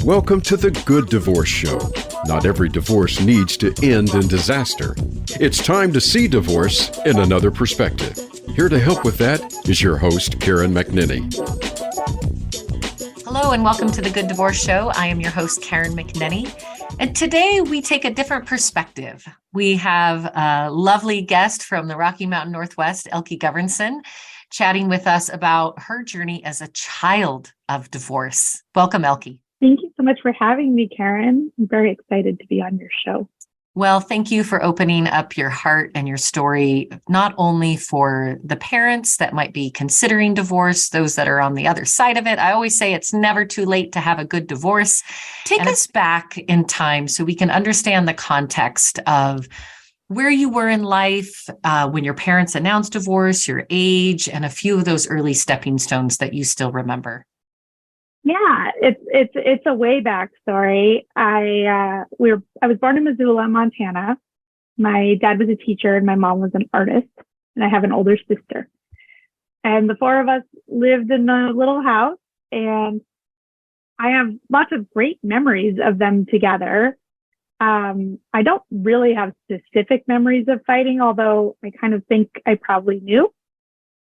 Welcome to the Good Divorce Show. Not every divorce needs to end in disaster. It's time to see divorce in another perspective. Here to help with that is your host, Karen McNinney. Hello and welcome to the Good Divorce Show. I am your host, Karen McNinney. And today we take a different perspective. We have a lovely guest from the Rocky Mountain Northwest, Elke Govertsen, chatting with us about her journey as a child of divorce. Welcome, Elke. Thank you so much for having me, Karen. I'm very excited to be on your show. Well, thank you for opening up your heart and your story, not only for the parents that might be considering divorce, those that are on the other side of it. I always say it's never too late to have a good divorce. Take us back in time so we can understand the context of where you were in life when your parents announced divorce, your age, and a few of those early stepping stones that you still remember. Yeah, it's a way back story. I was born in Missoula, Montana. My dad was a teacher and my mom was an artist, and I have an older sister. And the four of us lived in a little house, and I have lots of great memories of them together. I don't really have specific memories of fighting, although I kind of think I probably knew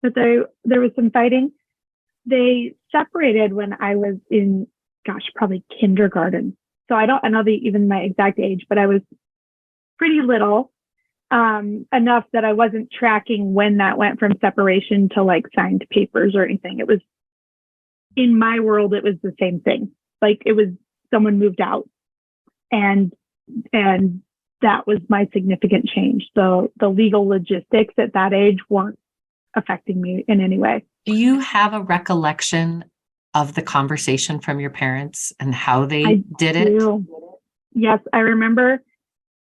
that there was some fighting. They separated when I was in, probably kindergarten. So I don't know even my exact age, but I was pretty little, enough that I wasn't tracking when that went from separation to like signed papers or anything. It was, in my world, it was the same thing. Like it was someone moved out, and that was my significant change. So the legal logistics at that age weren't affecting me in any way. Do you have a recollection of the conversation from your parents and how they did it? Yes, I remember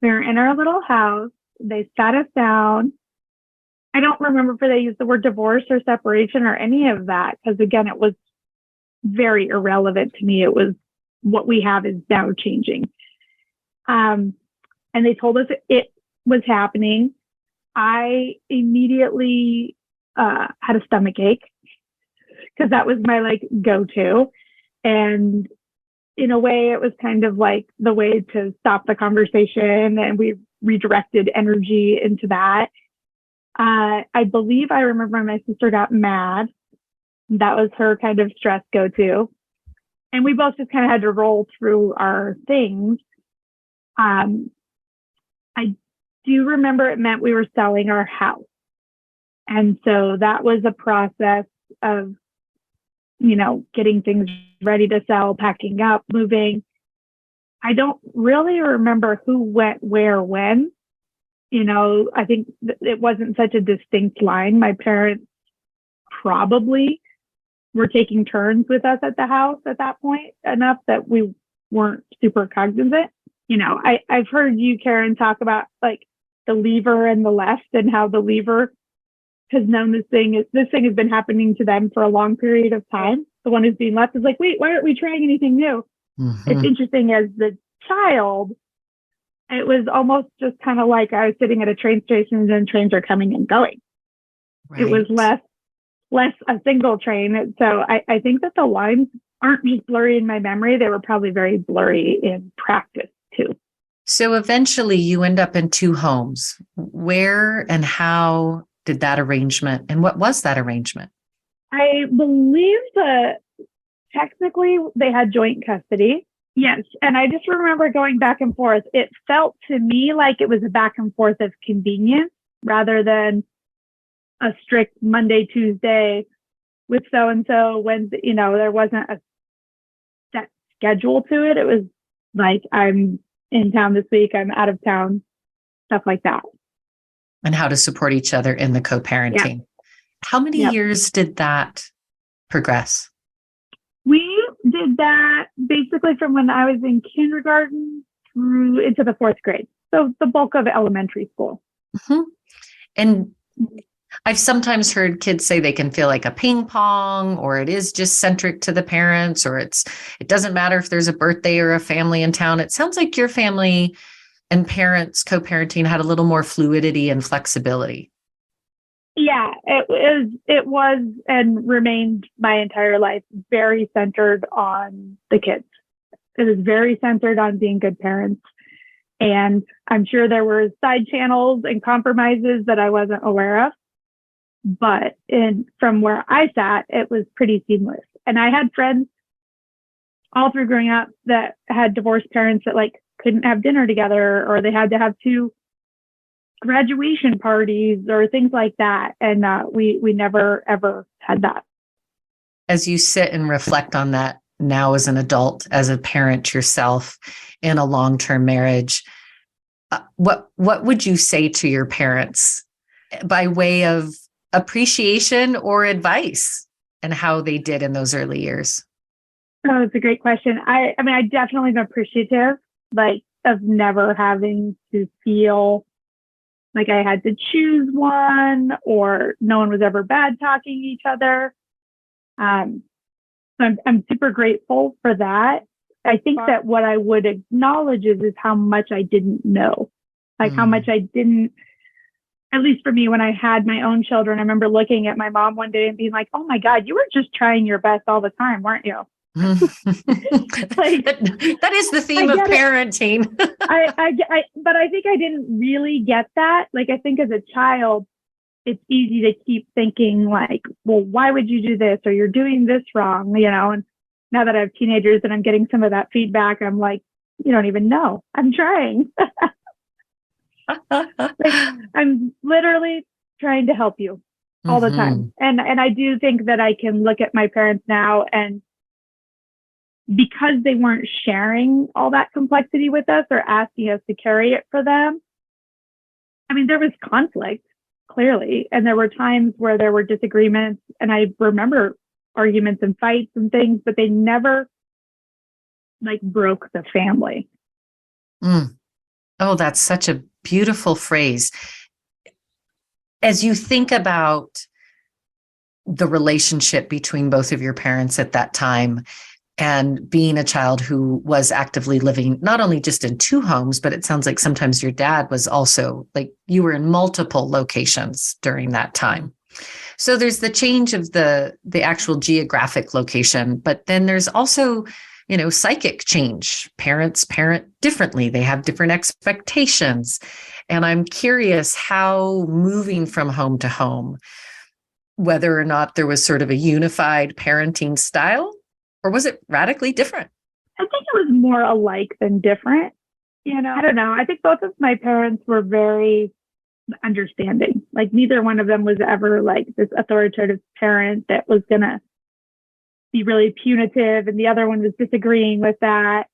we were in our little house. They sat us down. I don't remember if they used the word divorce or separation or any of that, because again, it was very irrelevant to me. It was what we have is now changing. And they told us it was happening. I immediately had a stomach ache, because that was my like go-to. And in a way, it was kind of like the way to stop the conversation, and we redirected energy into that. I believe I remember my sister got mad. That was her kind of stress go-to. And we both just kind of had to roll through our things. I do remember it meant we were selling our house. And so that was a process of, getting things ready to sell, packing up, moving. I don't really remember who went where when. I think it wasn't such a distinct line. My parents probably were taking turns with us at the house at that point, enough that we weren't super cognizant. I've heard you, Karen, talk about like the lever and the left, and how the lever has known this thing has been happening to them for a long period of time. The one who's being left is like, wait, why aren't we trying anything new? Mm-hmm. It's interesting, as the child, it was almost just kind of like I was sitting at a train station and trains are coming and going. Right. It was less a single train. So I think that the lines aren't just blurry in my memory. They were probably very blurry in practice too. So eventually you end up in two homes. Where and how did that arrangement, and what was that arrangement? I believe that technically they had joint custody. Yes. And I just remember going back and forth. It felt to me like it was a back and forth of convenience rather than a strict Monday, Tuesday with so-and-so when, there wasn't a set schedule to it. It was like, I'm in town this week, I'm out of town, stuff like that. And how to support each other in the co-parenting. Yeah. How many years did that progress? We did that basically from when I was in kindergarten through into the fourth grade. So the bulk of elementary school. Mm-hmm. And I've sometimes heard kids say they can feel like a ping pong, or it is just centric to the parents, or it doesn't matter if there's a birthday or a family in town. It sounds like your family and parents co-parenting had a little more fluidity and flexibility. Yeah, it was and remained my entire life very centered on the kids. It was very centered on being good parents. And I'm sure there were side channels and compromises that I wasn't aware of. But from where I sat, it was pretty seamless. And I had friends all through growing up that had divorced parents that like couldn't have dinner together, or they had to have two graduation parties or things like that. And we never, ever had that. As you sit and reflect on that now as an adult, as a parent yourself in a long-term marriage, what would you say to your parents by way of appreciation or advice and how they did in those early years? Oh, it's a great question. I mean, I definitely am appreciative, like, of never having to feel like I had to choose one, or no one was ever bad talking each other. I'm super grateful for that. I think that what I would acknowledge is how much I didn't know, like how much I didn't, at least for me, when I had my own children. I remember looking at my mom one day and being like, oh my God, you were just trying your best all the time, weren't you? Like, that is the theme of parenting. But I think I didn't really get that. Like, I think as a child, it's easy to keep thinking like, well, why would you do this? Or you're doing this wrong, and now that I have teenagers and I'm getting some of that feedback, I'm like, you don't even know. I'm trying. Like, I'm literally trying to help you all the time. And I do think that I can look at my parents now, and because they weren't sharing all that complexity with us or asking us to carry it for them, I mean, there was conflict, clearly. And there were times where there were disagreements. And I remember arguments and fights and things, but they never like broke the family. Oh, that's such a beautiful phrase. As you think about the relationship between both of your parents at that time, and being a child who was actively living not only just in two homes, but it sounds like sometimes your dad was also, like, you were in multiple locations during that time. So there's the change of the actual geographic location, but then there's also, psychic change. Parents parent differently. They have different expectations. And I'm curious how moving from home to home, whether or not there was sort of a unified parenting style, or was it radically different? I think it was more alike than different. I don't know. I think both of my parents were very understanding. Like, neither one of them was ever like this authoritative parent that was going to be really punitive, and the other one was disagreeing with that.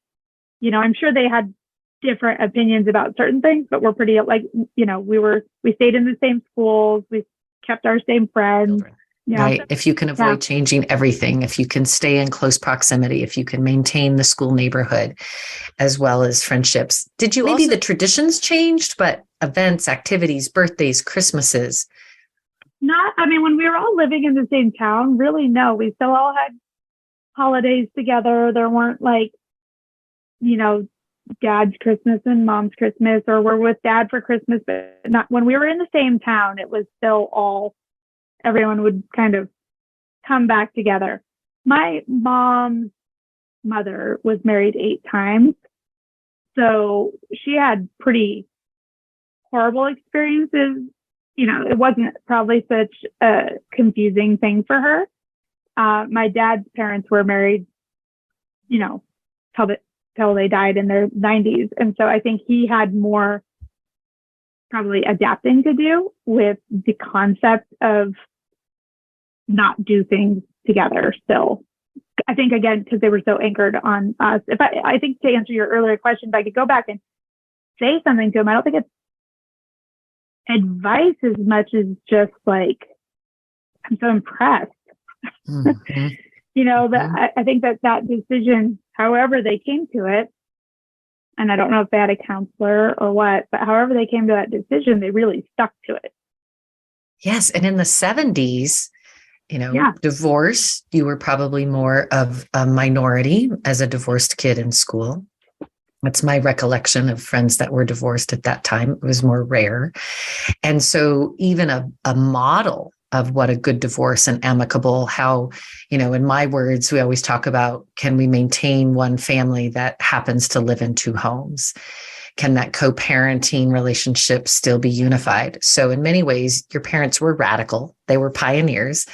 I'm sure they had different opinions about certain things, but we're pretty like, we stayed in the same schools. We kept our same friends. Children. Yeah. Right. If you can avoid changing everything, if you can stay in close proximity, if you can maintain the school neighborhood as well as friendships. Did you maybe the traditions changed, but events, activities, birthdays, Christmases? When we were all living in the same town, really, no, we still all had holidays together. There weren't like, dad's Christmas and mom's Christmas, or we're with dad for Christmas, but not when we were in the same town. It was still everyone would kind of come back together. My mom's mother was married 8 times. So she had pretty horrible experiences. It wasn't probably such a confusing thing for her. My dad's parents were married, till they died in their 90s. And so I think he had more probably adapting to do with the concept of not do things together still. I think, again, because they were so anchored on us. I think to answer your earlier question, if I could go back and say something to him, I don't think it's advice as much as just like, I'm so impressed. But I think that decision, however they came to it, and I don't know if they had a counselor or what, but however they came to that decision, they really stuck to it. Yes. And in the 70s, divorce, you were probably more of a minority as a divorced kid in school. That's my recollection of friends that were divorced at that time. It was more rare. And so even a model of what a good divorce and amicable, how, in my words, we always talk about, can we maintain one family that happens to live in two homes? Can that co-parenting relationship still be unified? So in many ways, your parents were radical. They were pioneers.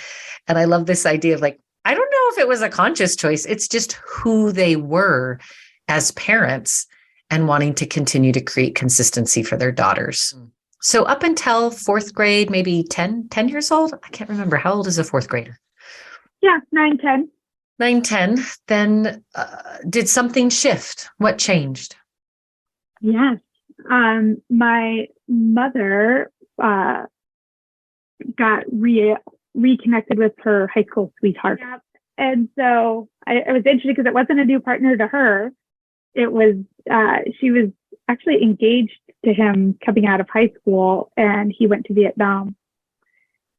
And I love this idea of like, I don't know if it was a conscious choice. It's just who they were as parents and wanting to continue to create consistency for their daughters. So up until fourth grade, maybe 10 years old, I can't remember. How old is a fourth grader? Yeah, 9, 10. 9, 10. Then did something shift? What changed? Yes. My mother got reconnected with her high school sweetheart. Yep. And so I was interested because it wasn't a new partner to her. It was, she was actually engaged to him coming out of high school, and he went to Vietnam.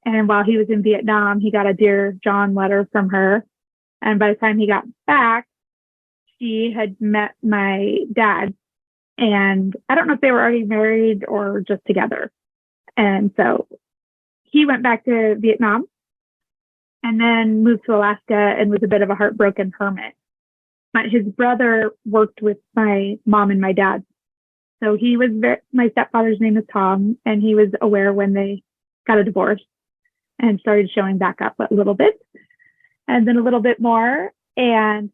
And while he was in Vietnam, he got a Dear John letter from her. And by the time he got back, she had met my dad. And I don't know if they were already married or just together. And so he went back to Vietnam and then moved to Alaska and was a bit of a heartbroken hermit. But his brother worked with my mom and my dad. So he was my stepfather's name is Tom, and he was aware when they got a divorce and started showing back up a little bit and then a little bit more. And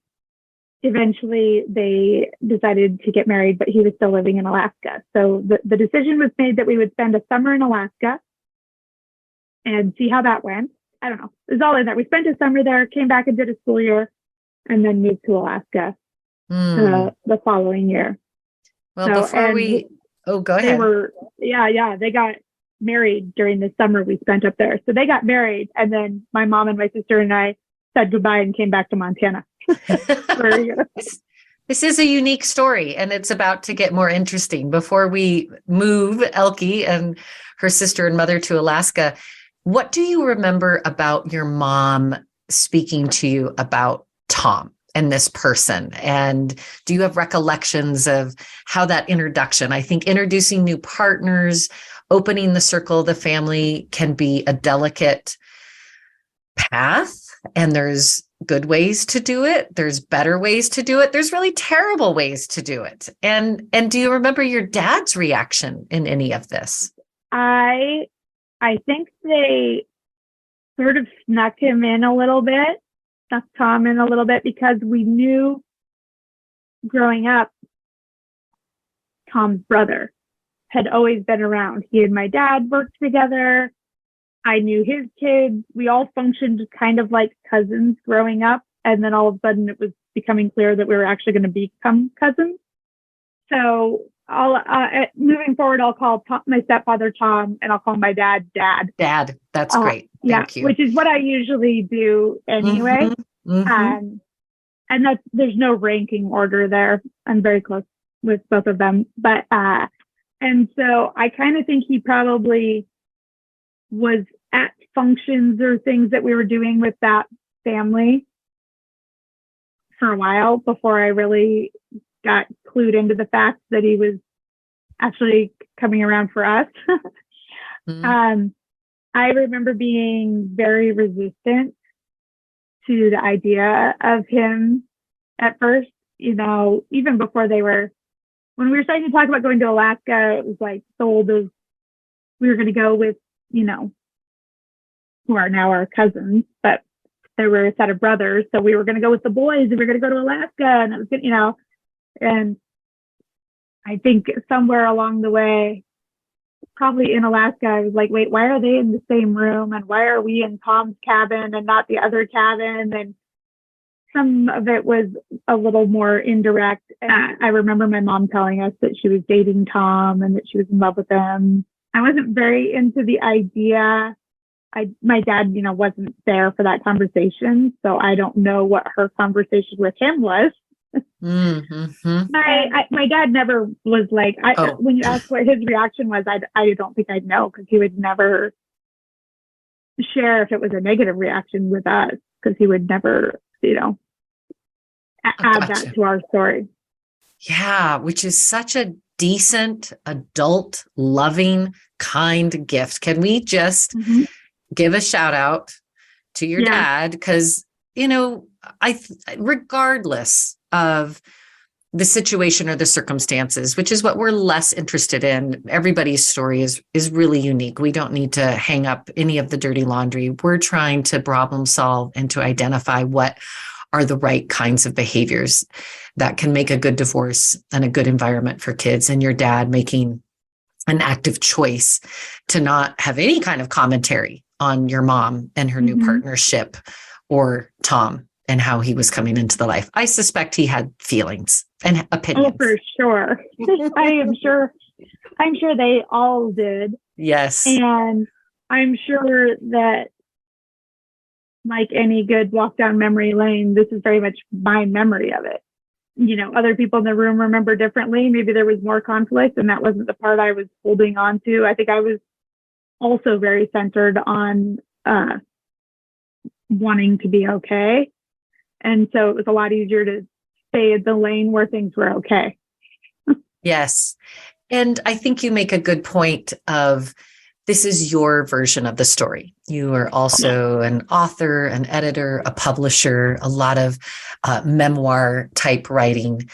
eventually they decided to get married, but he was still living in Alaska. So the decision was made that we would spend a summer in Alaska and see how that went. I don't know. It was all in there. We spent a summer there, came back and did a school year, and then moved to Alaska the following year. Well, go ahead. They got married during the summer we spent up there. So they got married, and then my mom and my sister and I said goodbye and came back to Montana. This is a unique story, and it's about to get more interesting. Before we move Elke and her sister and mother to Alaska, what do you remember about your mom speaking to you about Tom and this person? And do you have recollections of how that introduction, I think introducing new partners, opening the circle of the family can be a delicate path, and there's good ways to do it. There's better ways to do it. There's really terrible ways to do it. And do you remember your dad's reaction in any of this? I think they sort of snuck Tom in a little bit, because we knew growing up, Tom's brother had always been around. He and my dad worked together. I knew his kids. We all functioned kind of like cousins growing up. And then all of a sudden it was becoming clear that we were actually going to become cousins. So moving forward, I'll call my stepfather Tom, and I'll call my dad Dad. Dad. That's great. Thank you. Which is what I usually do anyway. And there's no ranking order there. I'm very close with both of them. But, and so I kind of think he probably was at functions or things that we were doing with that family for a while before I really got clued into the fact that he was actually coming around for us. I remember being very resistant to the idea of him at first, even before when we were starting to talk about going to Alaska, it was like sold as we were going to go with, who are now our cousins, but they were a set of brothers. So we were going to go with the boys, and we were going to go to Alaska, and it was, and I think somewhere along the way, probably in Alaska, I was like, wait, why are they in the same room? And why are we in Tom's cabin and not the other cabin? And some of it was a little more indirect. I remember my mom telling us that she was dating Tom and that she was in love with him. I wasn't very into the idea. My dad, wasn't there for that conversation. So I don't know what her conversation with him was. My dad never was like, when you asked what his reaction was, I don't think I'd know, because he would never share if it was a negative reaction with us, because he would never, add that to our story. Yeah, which is such a decent, adult, loving, kind gift. Can we just give a shout out to your dad? Because, regardless of the situation or the circumstances, which is what we're less interested in, everybody's story is really unique. We don't need to hang up any of the dirty laundry. We're trying to problem solve and to identify what are the right kinds of behaviors that can make a good divorce and a good environment for kids. And your dad making an active choice to not have any kind of commentary on your mom and her new partnership, or Tom and how he was coming into the life. I suspect he had feelings and opinions. Oh, for sure. I'm sure they all did. Yes. And I'm sure that, like any good walk down memory lane, this is very much my memory of it. Other people in the room remember differently. Maybe there was more conflict, and that wasn't the part I was holding on to. I think I was also very centered on wanting to be okay. And so it was a lot easier to stay in the lane where things were okay. Yes. And I think you make a good point of, this is your version of the story. You are also an author, an editor, a publisher, a lot of memoir type writing.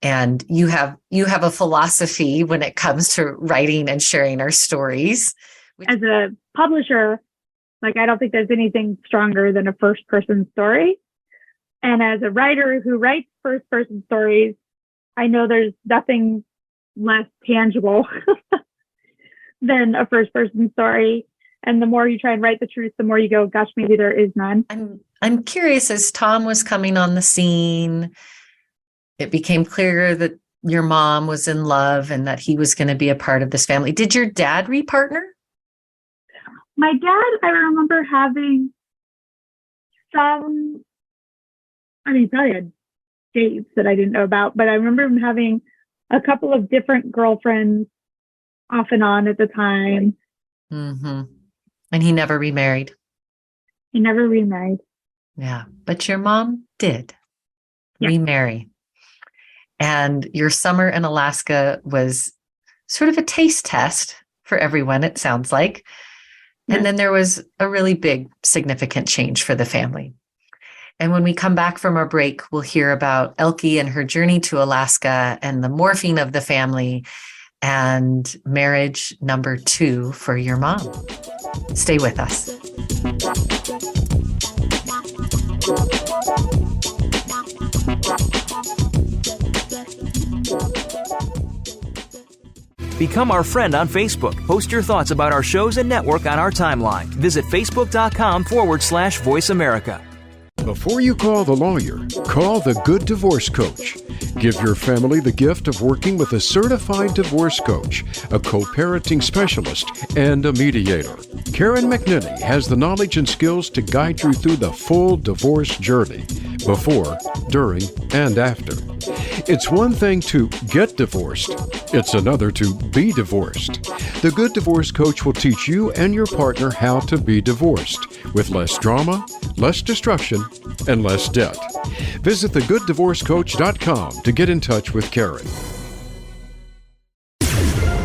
And you have a philosophy when it comes to writing and sharing our stories. As a publisher, I don't think there's anything stronger than a first person story. And as a writer who writes first person stories, I know there's nothing less tangible than a first person story. And the more you try and write the truth, the more you go, gosh, maybe there is none. I'm curious, as Tom was coming on the scene, it became clear that your mom was in love and that he was going to be a part of this family. Did your dad repartner? My dad, I remember having he probably had dates that I didn't know about, but I remember him having a couple of different girlfriends off and on at the time. And he never remarried. He never remarried. Yeah. But your mom did remarry. And your summer in Alaska was sort of a taste test for everyone, it sounds like. And then there was a really big, significant change for the family. And when we come back from our break, we'll hear about Elke and her journey to Alaska and the morphing of the family and marriage number 2 for your mom. Stay with us. Become our friend on Facebook. Post your thoughts about our shows and network on our timeline. Visit facebook.com/Voice America. Before you call the lawyer, call the Good Divorce Coach. Give your family the gift of working with a certified divorce coach, a co-parenting specialist, and a mediator. Karen McNinney has the knowledge and skills to guide you through the full divorce journey, before, during, and after. It's one thing to get divorced. It's another to be divorced. The Good Divorce Coach will teach you and your partner how to be divorced with less drama, less destruction, and less debt. Visit thegooddivorcecoach.com to get in touch with Karen.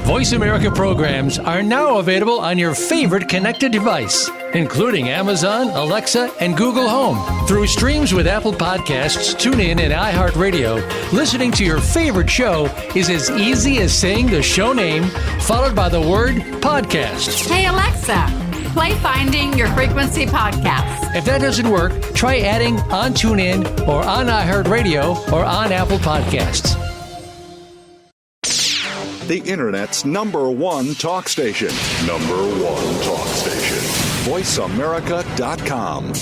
Voice America programs are now available on your favorite connected device, including Amazon, Alexa, and Google Home. Through streams with Apple Podcasts, TuneIn, and iHeartRadio, listening to your favorite show is as easy as saying the show name followed by the word podcast. Hey, Alexa, play Finding Your Frequency podcast. If that doesn't work, try adding on TuneIn or on iHeartRadio or on Apple Podcasts. The Internet's #1 talk station. #1 talk station. VoiceAmerica.com.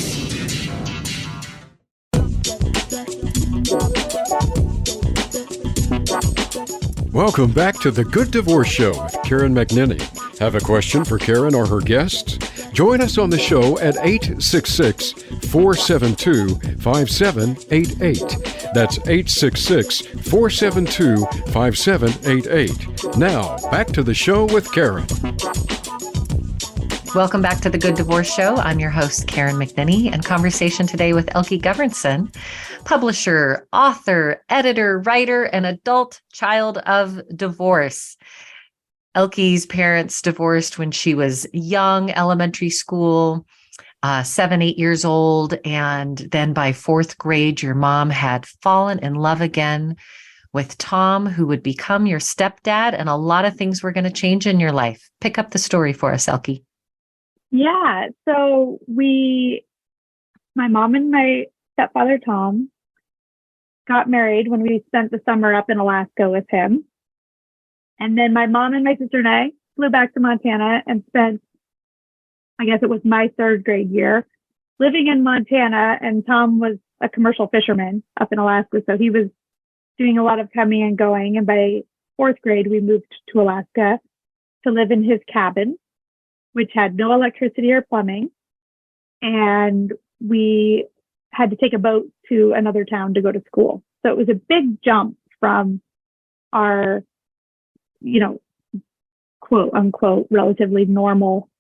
Welcome back to the Good Divorce Show with Karen McNinney. Have a question for Karen or her guests? Join us on the show at 866-472-5788. That's 866-472-5788. Now, back to the show with Karen. Welcome back to the Good Divorce Show. I'm your host, Karen McNinney, and conversation today with Elke Govertsen, publisher, author, editor, writer, and adult child of divorce. Elke's parents divorced when she was young, elementary school, 7, 8 years old. And then by 4th grade, your mom had fallen in love again with Tom, who would become your stepdad, and a lot of things were going to change in your life. Pick up the story for us, Elke. Yeah. So my mom and my stepfather, Tom, got married when we spent the summer up in Alaska with him. And then my mom and my sister and I flew back to Montana and spent, I guess it was my 3rd grade year, living in Montana. And Tom was a commercial fisherman up in Alaska. So he was doing a lot of coming and going. And by 4th grade, we moved to Alaska to live in his cabin, which had no electricity or plumbing. And we had to take a boat to another town to go to school. So it was a big jump from our, quote unquote, relatively normal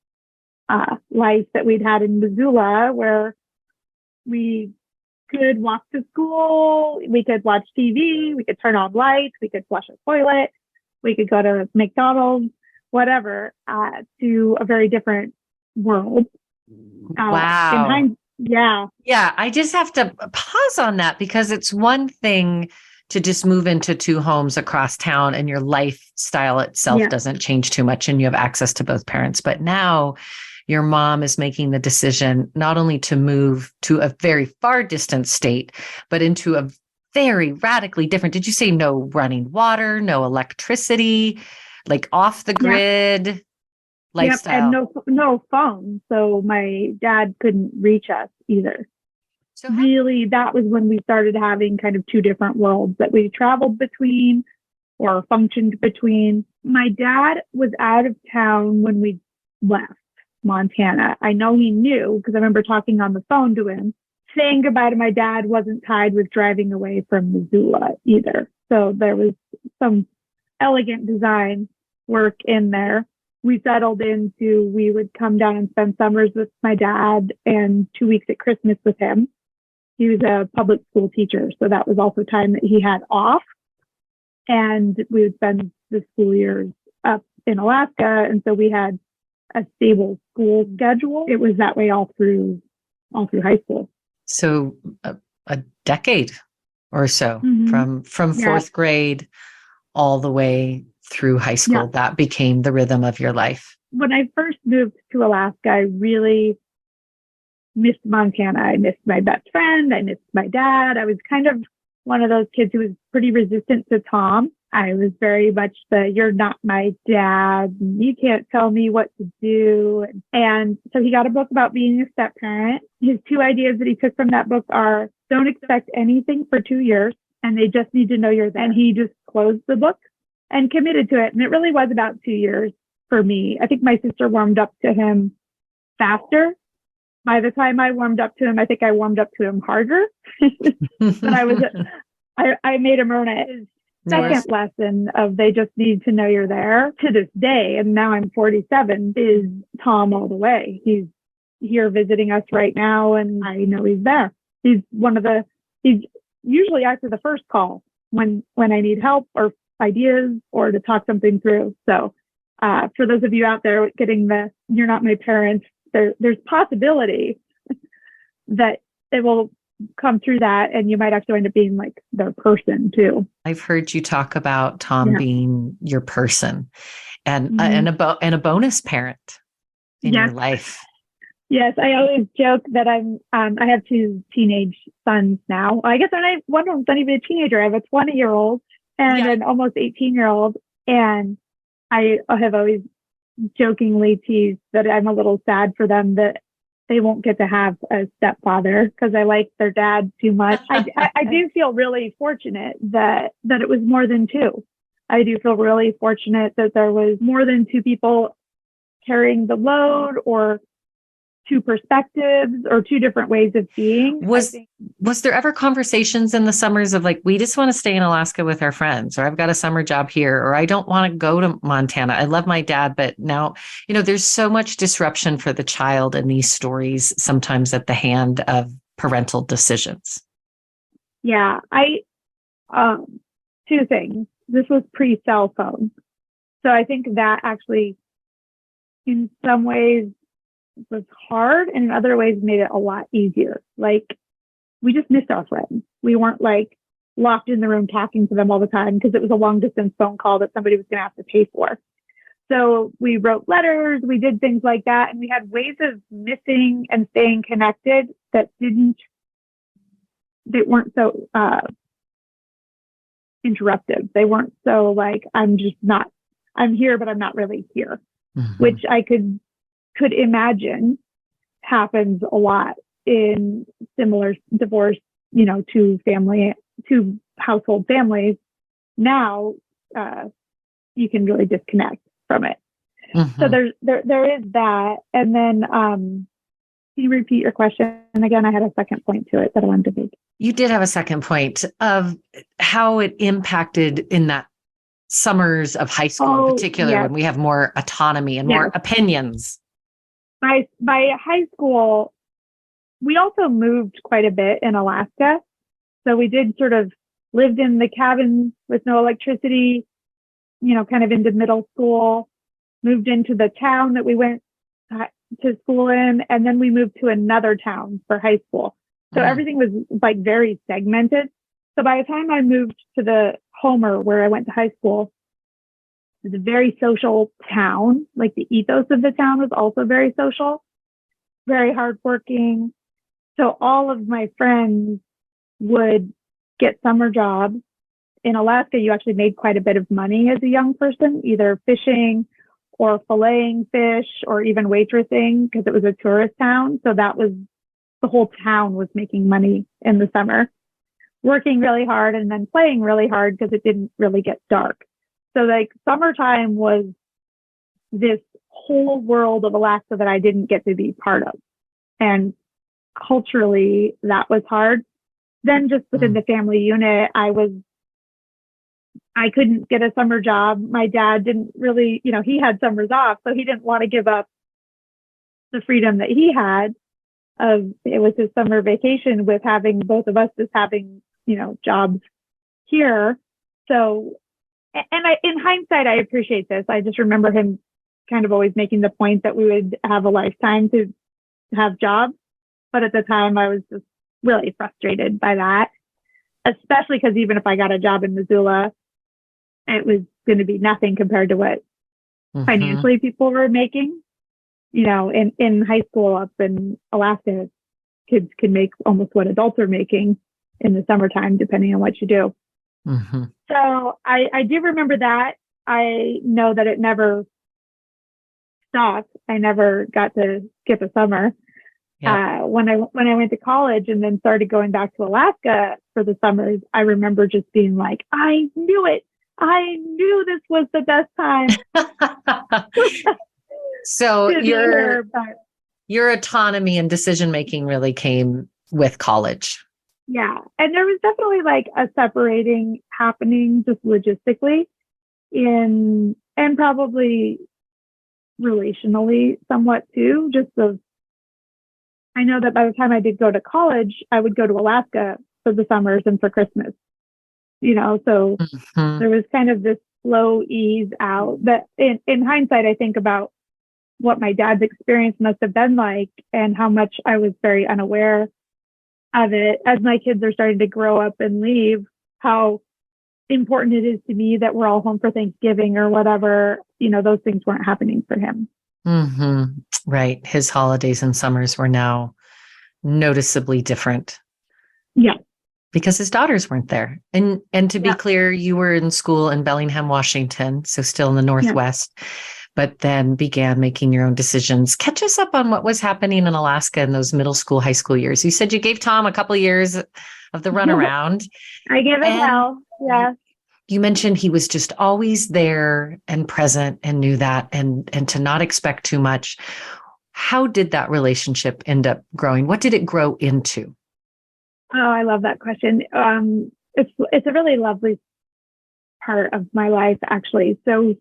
life that we'd had in Missoula, where we could walk to school, we could watch TV, we could turn on lights, we could flush a toilet, we could go to McDonald's, whatever, to a very different world. Wow. Yeah. Yeah. I just have to pause on that because it's one thing to just move into 2 homes across town and your lifestyle itself doesn't change too much and you have access to both parents. But now your mom is making the decision not only to move to a very far distant state, but into a very radically different, did you say no running water, no electricity, like off the grid lifestyle? Yep, and no phone. So my dad couldn't reach us either. So really, that was when we started having kind of 2 different worlds that we traveled between or functioned between. My dad was out of town when we left Montana. I know he knew because I remember talking on the phone to him. Saying goodbye to my dad wasn't tied with driving away from Missoula either. So there was some elegant design work in there. We settled into, we would come down and spend summers with my dad and 2 weeks at Christmas with him. He was a public school teacher, so that was also time that he had off. And we would spend the school years up in Alaska. And so we had a stable school schedule. It was that way all through high school. So a decade or so from 4th grade all the way through high school, that became the rhythm of your life. When I first moved to Alaska, I really missed Montana. I missed my best friend. I missed my dad. I was kind of one of those kids who was pretty resistant to Tom. I was very much you're not my dad. You can't tell me what to do. And so he got a book about being a step parent. His 2 ideas that he took from that book are don't expect anything for 2 years and they just need to know you're there. And he just closed the book and committed to it. And it really was about 2 years for me. I think my sister warmed up to him faster. By the time I warmed up to him, I think I warmed up to him harder. But I made him earn it. His second lesson of they just need to know you're there to this day. And now I'm 47 is Tom all the way. He's here visiting us right now. And I know he's there. He's usually after the first call when I need help or ideas or to talk something through. So, for those of you out there getting you're not my parents, there's possibility that it will come through that and you might actually end up being like their person too. I've heard you talk about Tom being your person and a bonus parent in your life. Yes, I always joke that I have 2 teenage sons now. I guess one of them's not even a teenager. I have a 20-year-old and an almost 18-year-old. And I have always jokingly teased that I'm a little sad for them that they won't get to have a stepfather because I like their dad too much. I do feel really fortunate that it was more than 2. I do feel really fortunate that there was more than 2 people carrying the load or two perspectives or two different ways of being. Was there ever conversations in the summers of like, we just want to stay in Alaska with our friends, or I've got a summer job here, or I don't want to go to Montana. I love my dad, but now, there's so much disruption for the child in these stories, sometimes at the hand of parental decisions. Yeah, two things. This was pre-cell phone. So I think that actually, in some ways, was hard, and in other ways made it a lot easier. Like, we just missed our friends. We weren't like locked in the room talking to them all the time because it was a long distance phone call that somebody was going to have to pay for. So we wrote letters, we did things like that, and we had ways of missing and staying connected that weren't so interruptive. They weren't so like, I'm here, but I'm not really here, which I could imagine happens a lot in similar divorce, to household families. Now, you can really disconnect from it. So there is that. And then, can you repeat your question? And again, I had a second point to it that I wanted to make. You did have a second point of how it impacted in that summers of high school in particular, yes. when we have more autonomy and more opinions. By high school, we also moved quite a bit in Alaska. So we did sort of lived in the cabins with no electricity, kind of into middle school, moved into the town that we went to school in, and then we moved to another town for high school. So everything was like very segmented. So by the time I moved to the Homer, where I went to high school, it was a very social town. Like, the ethos of the town was also very social, very hardworking. So all of my friends would get summer jobs. In Alaska, you actually made quite a bit of money as a young person, either fishing or filleting fish or even waitressing, because it was a tourist town. So that was, the whole town was making money in the summer, working really hard and then playing really hard because it didn't really get dark. So like, summertime was this whole world of Alaska that I didn't get to be part of. And culturally, that was hard. Then just within the family unit, I couldn't get a summer job. My dad didn't really, he had summers off, so he didn't want to give up the freedom that he had it was his summer vacation, with having both of us just having, jobs here. So, and in hindsight, I appreciate this. I just remember him kind of always making the point that we would have a lifetime to have jobs. But at the time, I was just really frustrated by that, especially because even if I got a job in Missoula, it was going to be nothing compared to what financially people were making. In high school up in Alaska, kids can make almost what adults are making in the summertime, depending on what you do. So I do remember that. I know that it never stopped. I never got to skip a summer. When I went to college and then started going back to Alaska for the summers, I remember just being like, I knew it. I knew this was the best time. So your autonomy and decision-making really came with college. Yeah. And there was definitely like a separating happening just logistically and probably relationally somewhat too. I know that by the time I did go to college, I would go to Alaska for the summers and for Christmas, so there was kind of this slow ease out that in hindsight, I think about what my dad's experience must have been like and how much I was very unaware of it as my kids are starting to grow up and leave, how important it is to me that we're all home for Thanksgiving or whatever. Those things weren't happening for him. Right. His holidays and summers were now noticeably different. Yeah. Because his daughters weren't there. And to be clear, you were in school in Bellingham, Washington, so still in the Northwest, but then began making your own decisions. Catch us up on what was happening in Alaska in those middle school, high school years. You said you gave Tom a couple of years of the runaround. I gave it hell. Yeah. You mentioned he was just always there and present and knew that and to not expect too much. How did that relationship end up growing? What did it grow into? Oh, I love that question. It's a really lovely part of my life, actually. So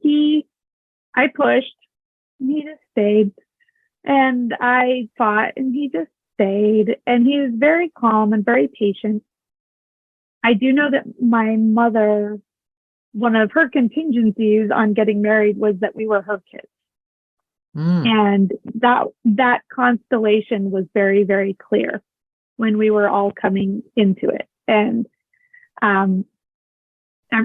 I pushed, and he just stayed, and I fought, and he just stayed, and he was very calm and very patient. I do know that my mother, one of her contingencies on getting married was that we were her kids. And that constellation was very, very clear when we were all coming into it. And I'm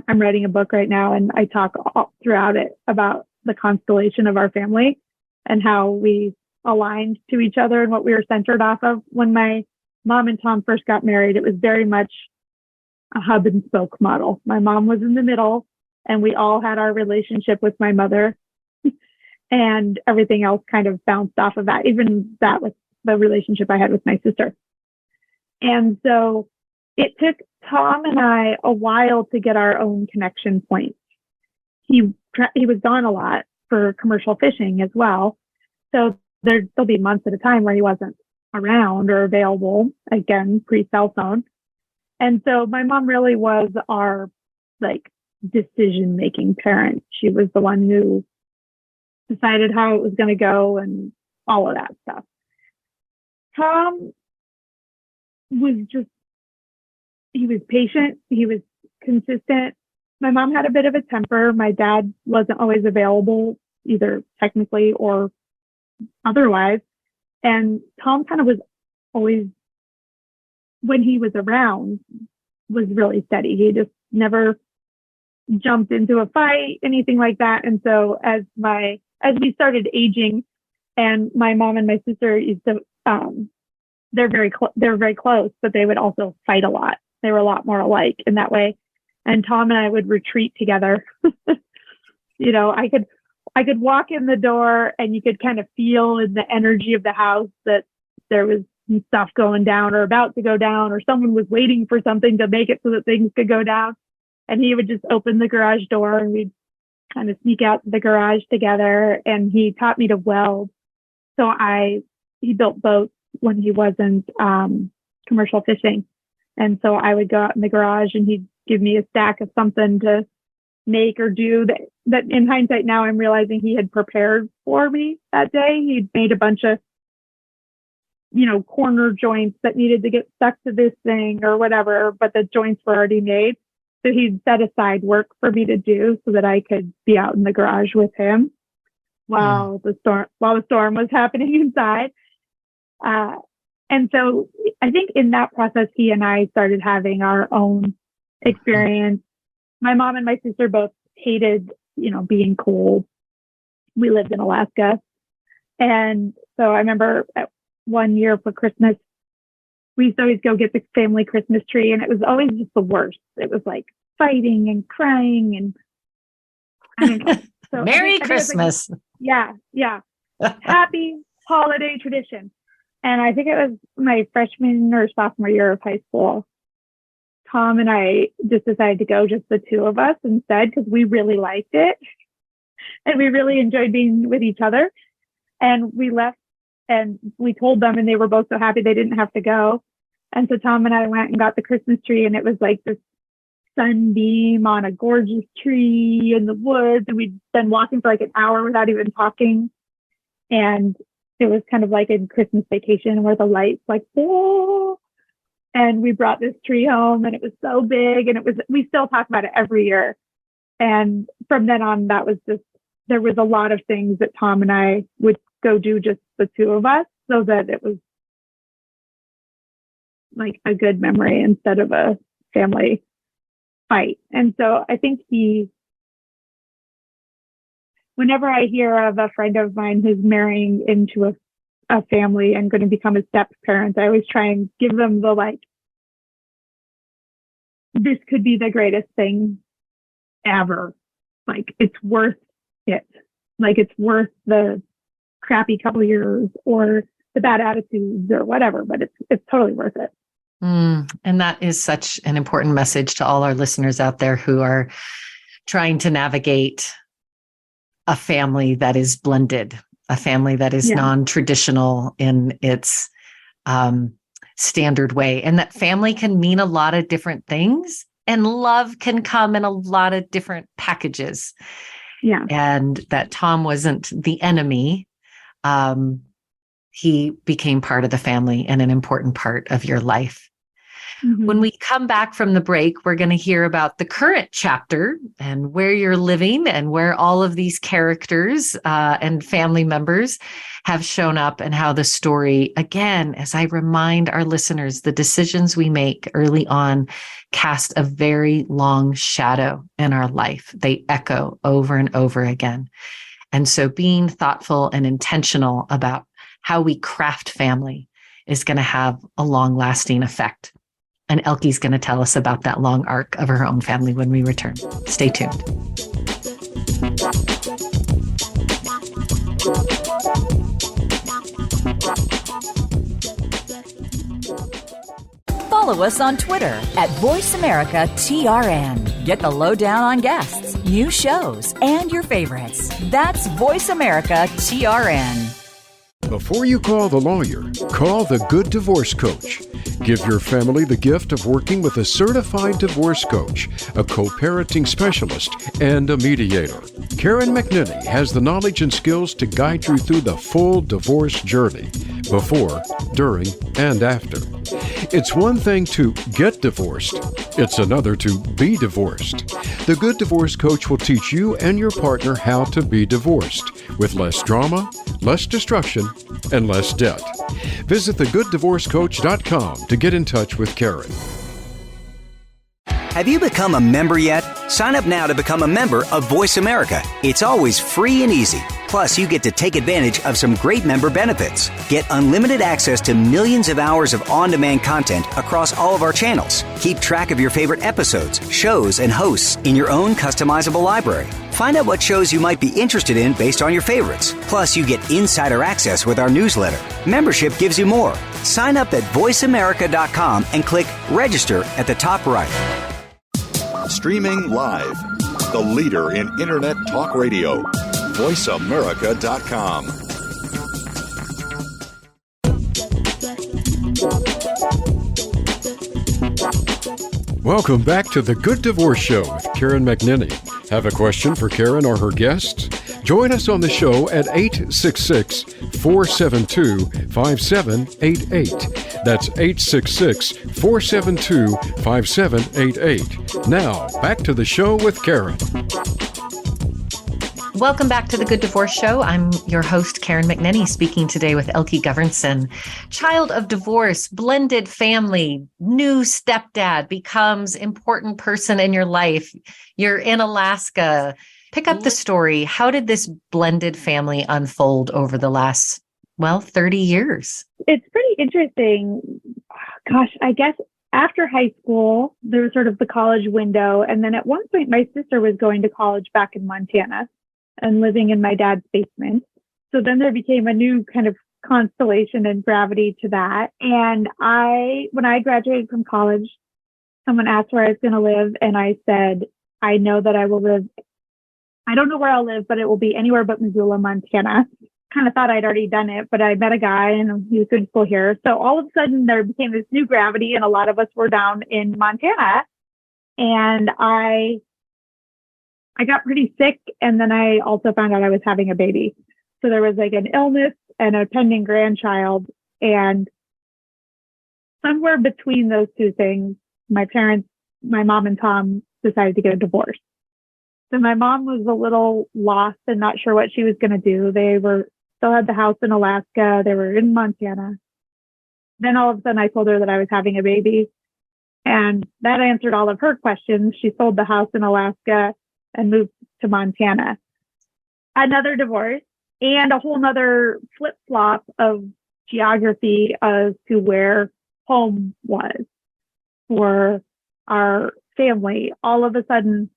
writing a book right now, and I talk all throughout it about the constellation of our family and how we aligned to each other and what we were centered off of. When my mom and Tom first got married, it was very much a hub and spoke model. My mom was in the middle, and we all had our relationship with my mother, and everything else kind of bounced off of that, even that with the relationship I had with my sister. And so it took Tom and I a while to get our own connection points. He was gone a lot for commercial fishing as well. So there'll be months at a time where he wasn't around or available, again, pre-cell phone. And so my mom really was our decision-making parent. She was the one who decided how it was going to go and all of that stuff. Tom was he was patient. He was consistent. My mom had a bit of a temper. My dad wasn't always available, either technically or otherwise. And Tom kind of was always, when he was around, was really steady. He just never jumped into a fight, anything like that. And so as we started aging, and my mom and my sister used to, they're very close, but they would also fight a lot. They were a lot more alike in that way. And Tom and I would retreat together. I could walk in the door, and you could kind of feel in the energy of the house that there was some stuff going down or about to go down, or someone was waiting for something to make it so that things could go down. And he would just open the garage door, and we'd kind of sneak out to the garage together. And he taught me to weld. So he built boats when he wasn't commercial fishing. And so I would go out in the garage, and he'd give me a stack of something to make or do that in hindsight now I'm realizing he had prepared for me that day. He'd made a bunch of, corner joints that needed to get stuck to this thing or whatever, but the joints were already made. So he'd set aside work for me to do so that I could be out in the garage with him while the storm was happening inside. And so I think in that process, he and I started having our own experience. My mom and my sister both hated, being cold. We lived in Alaska. And so I remember one year for Christmas, we used to always go get the family Christmas tree, and it was always just the worst. It was like fighting and crying, and I don't know. So Merry Christmas. Yeah. Happy holiday tradition. And I think it was my freshman or sophomore year of high school. Tom and I just decided to go just the two of us instead, because we really liked it and we really enjoyed being with each other. And we left, and we told them, and they were both so happy they didn't have to go. And so Tom and I went and got the Christmas tree, and it was like this sunbeam on a gorgeous tree in the woods. And we'd been walking for like an hour without even talking. And it was kind of like a Christmas Vacation where the lights whoa. And we brought this tree home, and it was so big, and we still talk about it every year. And from then on, there was a lot of things that Tom and I would go do just the two of us, so that it was like a good memory instead of a family fight. And so I think whenever I hear of a friend of mine who's marrying into a family and going to become a step parent, I always try and give them this could be the greatest thing ever. It's worth it. It's worth the crappy couple years or the bad attitudes or whatever, but it's totally worth it. And that is such an important message to all our listeners out there who are trying to navigate a family that is blended. a family that is Yeah. non-traditional in its standard way, and that family can mean a lot of different things, and love can come in a lot of different packages. Yeah. And that Tom wasn't the enemy. He became part of the family and an important part of your life. Mhm. When we come back from the break, we're going to hear about the current chapter and where you're living and where all of these characters and family members have shown up, and how the story, again, as I remind our listeners, the decisions we make early on cast a very long shadow in our life. They echo over and over again. And so being thoughtful and intentional about how we craft family is going to have a long-lasting effect. And Elke's going to tell us about that long arc of her own family when we return. Stay tuned. Follow us on Twitter at VoiceAmericaTRN. Get the lowdown on guests, new shows, and your favorites. That's VoiceAmericaTRN. Before you call the lawyer, call the Good Divorce Coach. Give your family the gift of working with a certified divorce coach, a co-parenting specialist, and a mediator. Karen McNinney has the knowledge and skills to guide you through the full divorce journey, before, during, and after. It's one thing to get divorced. It's another to be divorced. The Good Divorce Coach will teach you and your partner how to be divorced with less drama, less destruction, and less debt. Visit thegooddivorcecoach.com to get in touch with Karen. Have you become a member yet? Sign up now to become a member of Voice America. It's always free and easy. Plus, you get to take advantage of some great member benefits. Get unlimited access to millions of hours of on-demand content across all of our channels. Keep track of your favorite episodes, shows, and hosts in your own customizable library. Find out what shows you might be interested in based on your favorites. Plus, you get insider access with our newsletter. Membership gives you more. Sign up at voiceamerica.com and click register at the top right. Streaming live, the leader in Internet talk radio, voiceamerica.com. Welcome back to the Good Divorce Show with Karen McNinney. Have a question for Karen or her guests? Join us on the show at 866-472-5788. That's 866-472-5788. Now, back to the show with Karen. Welcome back to the Good Divorce Show. I'm your host, Karen McNinney, speaking today with Elke Govertsen. Child of divorce, blended family, new stepdad becomes important person in your life. You're in Alaska. Pick up the story. How did this blended family unfold over the last, 30 years? It's pretty interesting. Gosh, I guess after high school, there was sort of the college window. And then at one point, my sister was going to college back in Montana and living in my dad's basement. So then there became a new kind of constellation and gravity to that. And when I graduated from college, someone asked where I was going to live. And I said, I know that I will live. I don't know where I'll live, but it will be anywhere but Missoula, Montana. Kind of thought I'd already done it, but I met a guy and he was going to school here. So all of a sudden there became this new gravity and a lot of us were down in Montana. And I got pretty sick, and then I also found out I was having a baby. So there was like an illness and a pending grandchild. And somewhere between those two things, my parents, my mom and Tom, decided to get a divorce. So my mom was a little lost and not sure what she was going to do. They still had the house in Alaska. They were in Montana. Then all of a sudden I told her that I was having a baby, and that answered all of her questions. She sold the house in Alaska and moved to Montana. Another divorce and a whole nother flip-flop of geography as to where home was for our family. All of a sudden,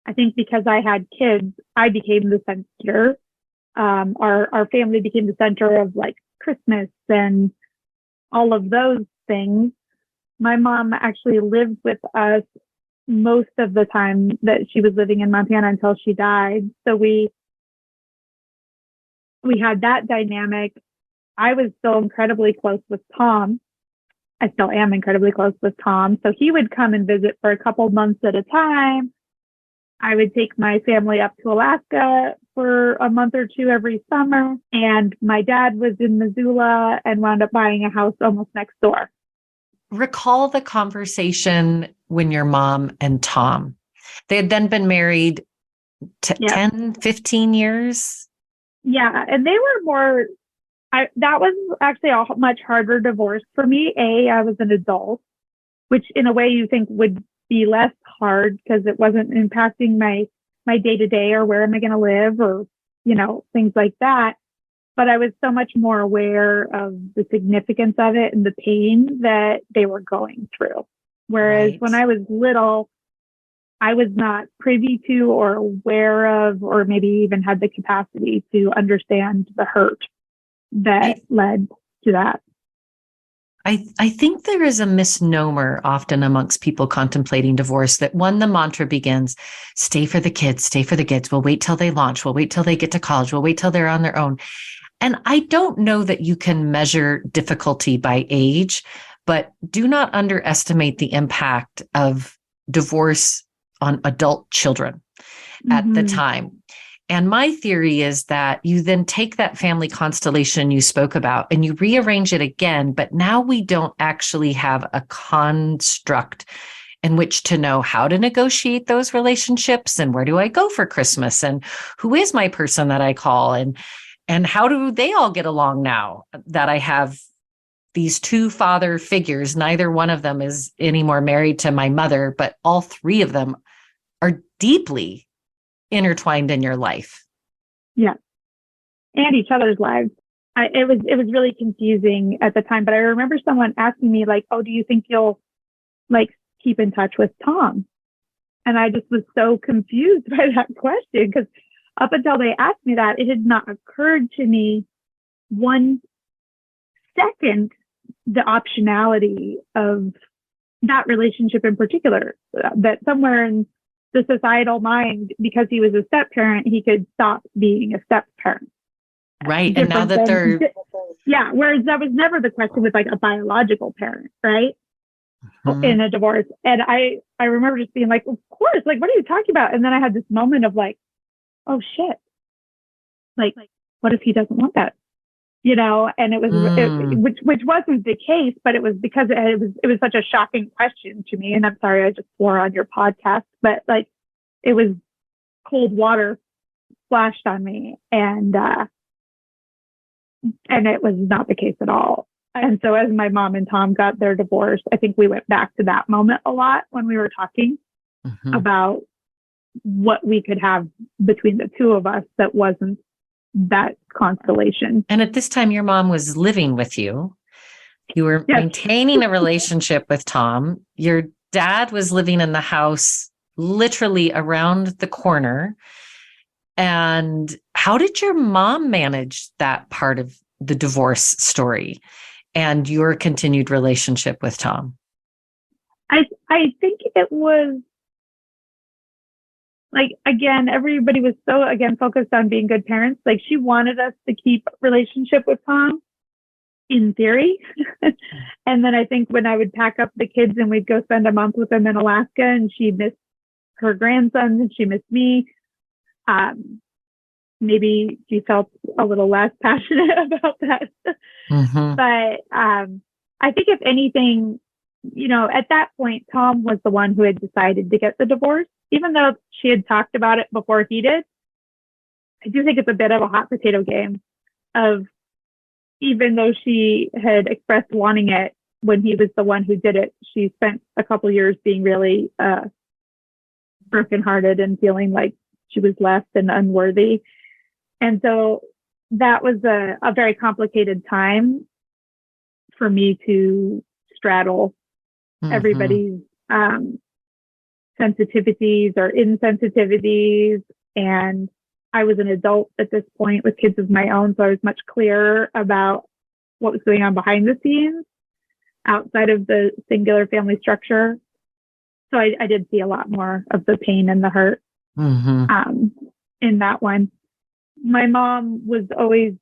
I think because I had kids, I became the center. Our family became the center of like Christmas and all of those things. My mom actually lived with us most of the time that she was living in Montana until she died. So we we had that dynamic. I was still incredibly close with Tom. I still am incredibly close with Tom. So he would come and visit for a couple months at a time. I would take my family up to Alaska for a month or two every summer. And my dad was in Missoula and wound up buying a house almost next door. Recall the conversation when your mom and Tom, they had then been married 10, 15 years. Yeah. And they were more, that was actually a much harder divorce for me. I was an adult, which in a way you think would be less hard because it wasn't impacting my day to day or where am I going to live or, things like that. But I was so much more aware of the significance of it and the pain that they were going through. Whereas when I was little, I was not privy to or aware of, or maybe even had the capacity to understand the hurt that led to that. I think there is a misnomer often amongst people contemplating divorce that the mantra begins, stay for the kids, stay for the kids. We'll wait till they launch. We'll wait till they get to college. We'll wait till they're on their own. And I don't know that you can measure difficulty by age, but do not underestimate the impact of divorce on adult children at the time. And my theory is that you then take that family constellation you spoke about and you rearrange it again, but now we don't actually have a construct in which to know how to negotiate those relationships and where do I go for Christmas and who is my person that I call and how do they all get along now that I have these two father figures. Neither one of them is anymore married to my mother, but all three of them are deeply intertwined in your life. Yeah. And each other's lives. It was really confusing at the time, but I remember someone asking me like, oh, do you think you'll keep in touch with Tom? And I just was so confused by that question because up until they asked me that, it had not occurred to me 1 second, the optionality of that relationship in particular, that somewhere in the societal mind, because he was a step parent, he could stop being a step parent. Right. And now that they're... Yeah. Whereas that was never the question with a biological parent, right? In a divorce. And I remember just being like, of course, what are you talking about? And then I had this moment of oh shit. What if he doesn't want that? And it was, which wasn't the case, but it was because it was such a shocking question to me. And I'm sorry, I just swore on your podcast, but it was cold water splashed on me and it was not the case at all. And so as my mom and Tom got their divorce, I think we went back to that moment a lot when we were talking about what we could have between the two of us that wasn't that constellation. And at this time, your mom was living with you. You were maintaining a relationship with Tom. Your dad was living in the house literally around the corner. And how did your mom manage that part of the divorce story and your continued relationship with Tom? I think it was again, everybody was so, focused on being good parents. She wanted us to keep relationship with Tom in theory. And then I think when I would pack up the kids and we'd go spend a month with them in Alaska and she missed her grandsons and she missed me, maybe she felt a little less passionate about that. But I think if anything, at that point, Tom was the one who had decided to get the divorce. Even though she had talked about it before he did, I do think it's a bit of a hot potato game of, even though she had expressed wanting it when he was the one who did it, she spent a couple years being really brokenhearted and feeling like she was left and unworthy. And so that was a very complicated time for me to straddle everybody's sensitivities or insensitivities. And I was an adult at this point with kids of my own. So I was much clearer about what was going on behind the scenes outside of the singular family structure. So I did see a lot more of the pain and the hurt in that one. my mom was always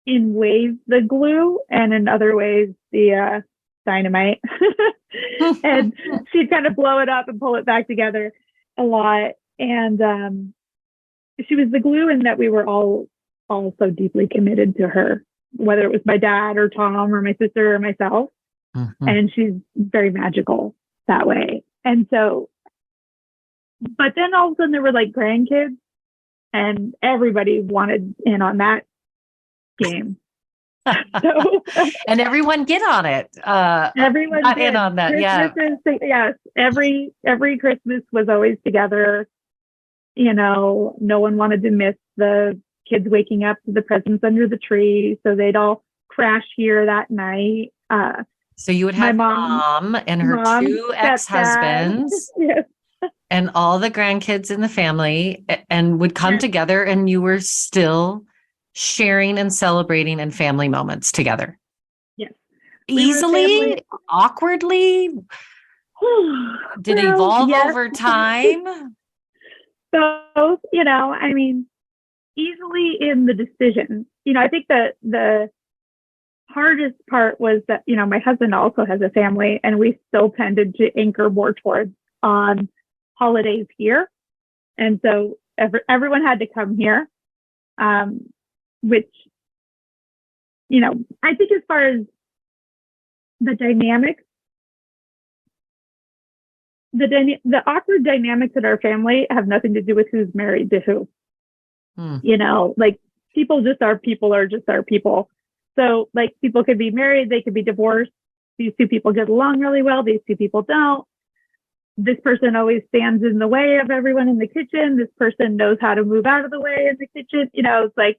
in ways the glue and in other ways the dynamite. And she'd kind of blow it up and pull it back together a lot. And she was the glue in that we were all so deeply committed to her, whether it was my dad or Tom or my sister or myself. Mm-hmm. And she's very magical that way. And so, but then all of a sudden there were like grandkids and everybody wanted in on that game. So, and everyone get on it. Everyone got did. in on that. Yes. Every Christmas was always together. You know, no one wanted to miss the kids waking up to the presents under the tree. So they'd all crash here that night. So you would have mom and her two ex-husbands. Yes. And all the grandkids in the family and would come together, and you were still sharing and celebrating in family moments together. Yes. Easily, awkwardly. Did it evolve over time? So, you know, I mean, easily in the decision. You know, I think that the hardest part was that, you know, my husband also has a family, and we still tended to anchor more towards on holidays here. And so everyone had to come here, which, you know, I think as far as the dynamics, the awkward dynamics in our family have nothing to do with who's married to who. You know, like people are just our people. So like people could be married, they could be divorced. These two people get along really well. These two people don't. This person always stands in the way of everyone in the kitchen. This person knows how to move out of the way in the kitchen. You know, it's like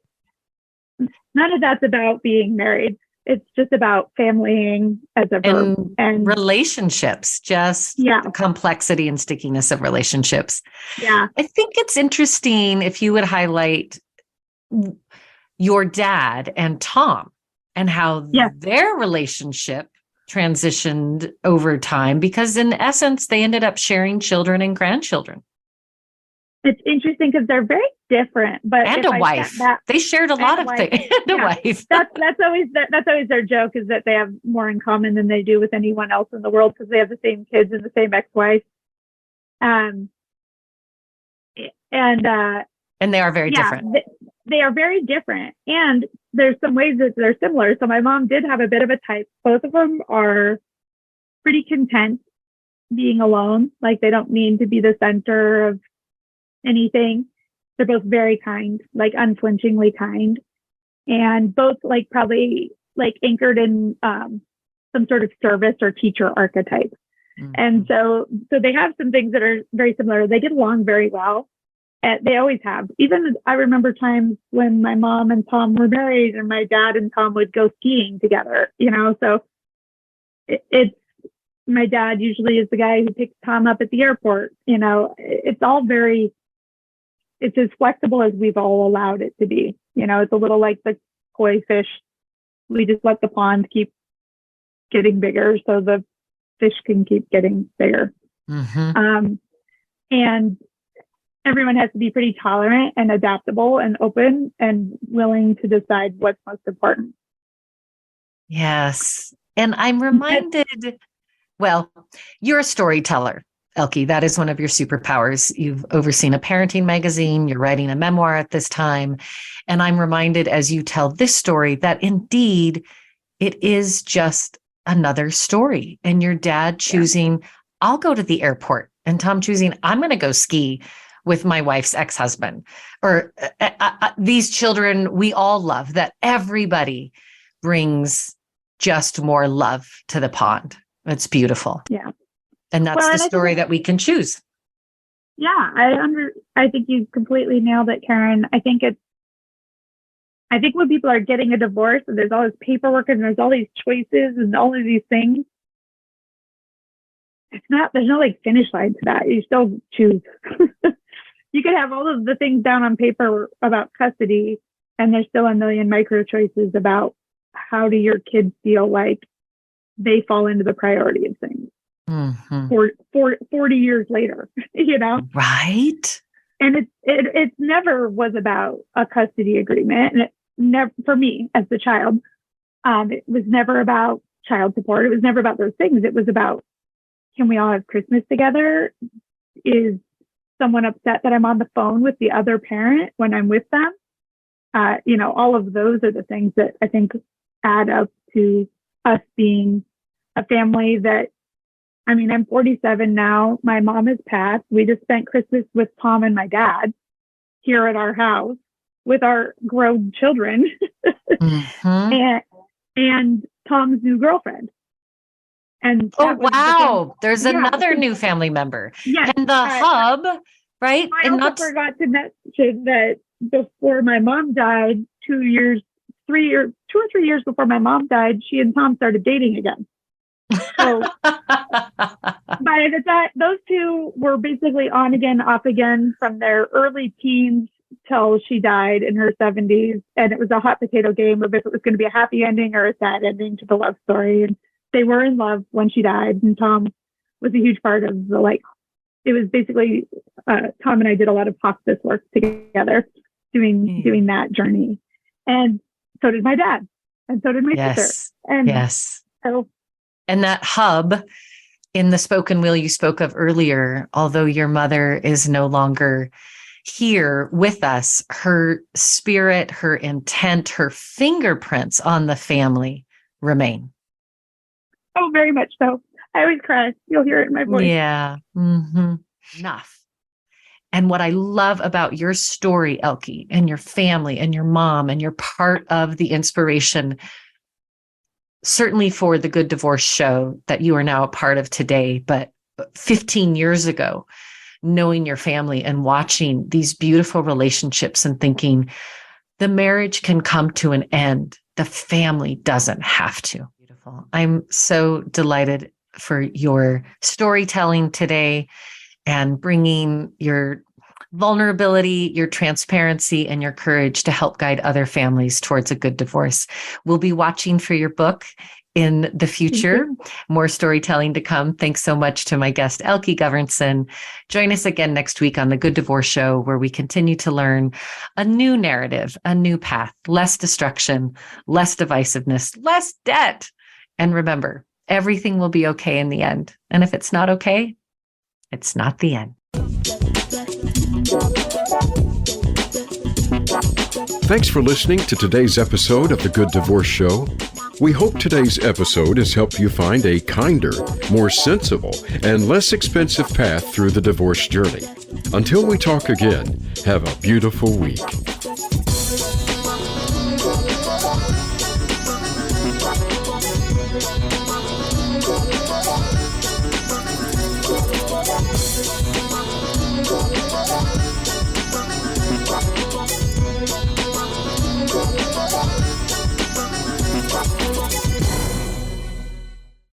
none of that's about being married. It's just about familying as a verb. And relationships, just the complexity and stickiness of relationships. Yeah. I think it's interesting if you would highlight your dad and Tom and how their relationship transitioned over time, because in essence, they ended up sharing children and grandchildren. It's interesting because they're very different, but and a wife. They shared a lot of things. And a wife. That's always their joke, is that they have more in common than they do with anyone else in the world because they have the same kids and the same ex-wife. And they are very different. They are very different, and there's some ways that they're similar. So my mom did have a bit of a type. Both of them are pretty content being alone. Like they don't need to be the center of anything. They're both very kind, like unflinchingly kind, and both like probably like anchored in some sort of service or teacher archetype. Mm-hmm. And so they have some things that are very similar. They get along very well. They always have. Even I remember times when my mom and Tom were married and my dad and Tom would go skiing together, you know, so it's my dad usually is the guy who picks Tom up at the airport. You know, it's as flexible as we've all allowed it to be. You know, it's a little like the koi fish. We just let the pond keep getting bigger so the fish can keep getting bigger. Mm-hmm. And everyone has to be pretty tolerant and adaptable and open and willing to decide what's most important. Yes. And I'm reminded, well, you're a storyteller, Elke. That is one of your superpowers. You've overseen a parenting magazine. You're writing a memoir at this time. And I'm reminded as you tell this story that indeed it is just another story. And your dad choosing, I'll go to the airport, and Tom choosing, I'm going to go ski with my wife's ex-husband, or these children we all love, that everybody brings just more love to the pond. It's beautiful. Yeah. And that's the story that we can choose. Yeah. I think you completely nailed it, Karen. I think when people are getting a divorce and there's all this paperwork and there's all these choices and all of these things, there's no like finish line to that. You still choose. You could have all of the things down on paper about custody, and there's still a million micro choices about how do your kids feel like they fall into the priority of things. Mm-hmm. 40 years later, you know? Right. And it never was about a custody agreement. And it never, for me as the child, it was never about child support. It was never about those things. It was about, can we all have Christmas together? Is someone upset that I'm on the phone with the other parent when I'm with them? All of those are the things that I think add up to us being a family that, I'm 47 now. My mom has passed. We just spent Christmas with Tom and my dad here at our house with our grown children and Tom's new girlfriend. And there's another new family member. Yes, and the hub, right? I also forgot to mention that before my mom died, 2 or 3 years before my mom died, she and Tom started dating again. So by the time those two were basically on again, off again from their early teens till she died in her 70s. And it was a hot potato game of if it was going to be a happy ending or a sad ending to the love story. And they were in love when she died. And Tom was a huge part of it was basically, Tom and I did a lot of hospice work together doing that journey. And so did my dad. And so did my sister. And and that hub in the spoken wheel you spoke of earlier, although your mother is no longer here with us, her spirit, her intent, her fingerprints on the family remain. Oh, very much so. I always cry. You'll hear it in my voice. Yeah. Mm-hmm. Enough. And what I love about your story, Elke, and your family and your mom, and you're part of the inspiration, certainly for the Good Divorce show that you are now a part of today, but 15 years ago, knowing your family and watching these beautiful relationships and thinking the marriage can come to an end. The family doesn't have to. Beautiful. I'm so delighted for your storytelling today and bringing your vulnerability, your transparency, and your courage to help guide other families towards a good divorce. We'll be watching for your book in the future. More storytelling to come. Thanks so much to my guest, Elke Govertsen. Join us again next week on the Good Divorce Show, where we continue to learn a new narrative, a new path, less destruction, less divisiveness, less debt. And remember, everything will be okay in the end. And if it's not okay, it's not the end. Thanks for listening to today's episode of The Good Divorce Show. We hope today's episode has helped you find a kinder, more sensible, and less expensive path through the divorce journey. Until we talk again, have a beautiful week.